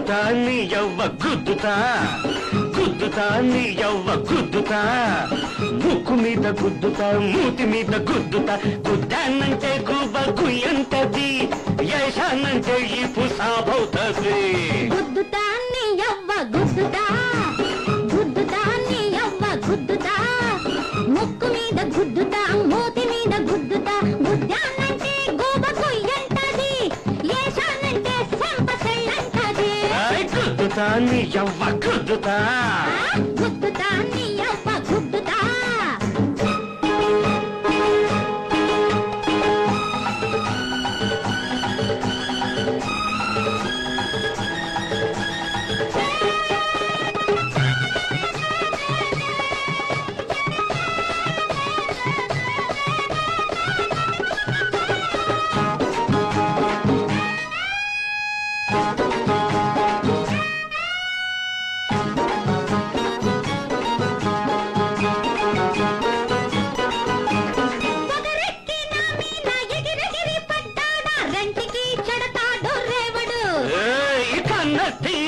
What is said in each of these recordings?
గుద్దుతా నీ యవ్వ గుద్దుతా గుద్దుతా నీ యవ్వ గుద్దుతా ముక్కు మీద గుద్దుతా మూతి మీద గుద్దుతా గుద్దానంటే గుబ గుయ్యంటది యశానంటే ఈ పుసాబవుతది గుద్దుతా నీ యవ్వ గుద్దుతా గుద్దుతా నీ యవ్వ గుద్దుతా ముక్కు మీద గుద్దుతా మూతి మీద గుద్దుతా గుద్దానంటే గుబ గుయ్యంటది యశానంటే సంపసెళ్ళంటది గుద్దుతా నీ యవ్వ గుద్దుతా గుద్దుతా నీ యవ్వ గుద్దుతా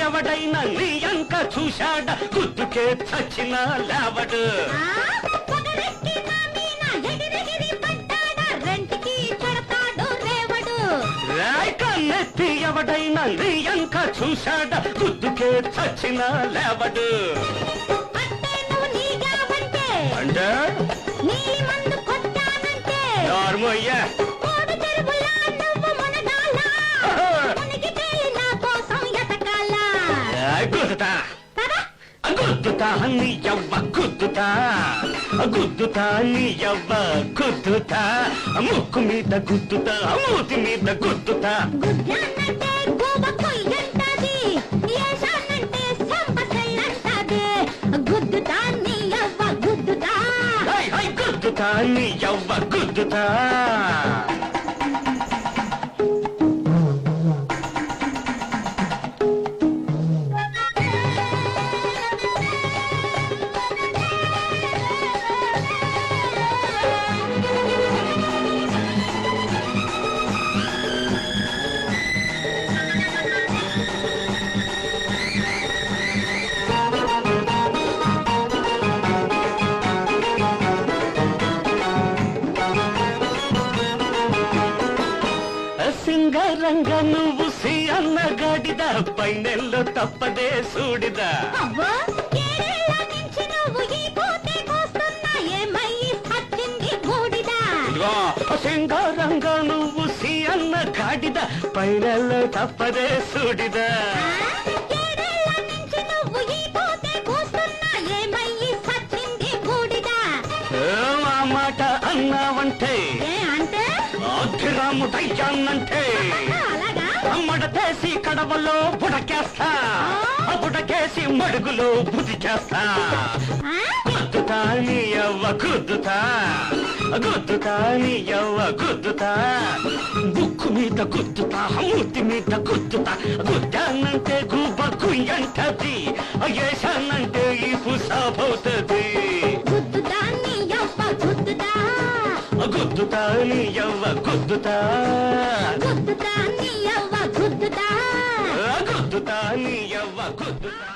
ఎవడైనా నీ అంక చూశాడ గుద్దుకే చచ్చిన లేవడు కన్నెత్తి ఎవడైనా నీ అంక చూశాడ గుద్దుకే చచ్చిన లేవడు అంటే నార్మయ్యా గుద్దుతా గుద్దుతా నీ యవ్వ గుద్దుతా గుద్దుతా నీ యవ్వ గుద్దుతా ముక్కు మీద గుద్దుతా మూతి మీద గుద్దుతా గుద్దుతా నీ యవ్వ గుద్దుతా గుద్దుతా నీ యవ్వ గుద్దుతా సింగరంగ నువ్వు సి అన్న గడిద పైనెల్లో తప్పదే సూడిద సింగరంగ నువ్వు సి అన్న గాడిద పైనెల్లో తప్పదే సూడిద ఆ మాట అన్నావంటే రాముడయ్యానంటే మడతేసి కడవలో బుడకేస్తా బుడకేసి మడుగులో బుద్ధి చేస్తా గుద్దుతా నీ యవ్వ గుద్దుతా గుద్దుతా నీ యవ్వ గుద్దుతా బుక్కు మీద గుద్దుతా మూతి మీద గుద్దుతా గుద్దానంటే గుబ్బ గుయ్యంటది ఏశానంటే ఈ పుసాబవుతది గుద్దుతా నీ యవ్వ గుద్దుతా గుద్దుతా నీ యవ్వ గుద్దుతా గుద్దుతా నీ యవ్వ గుద్దుతా గుద్దుతా నీ యవ్వ గుద్దుతా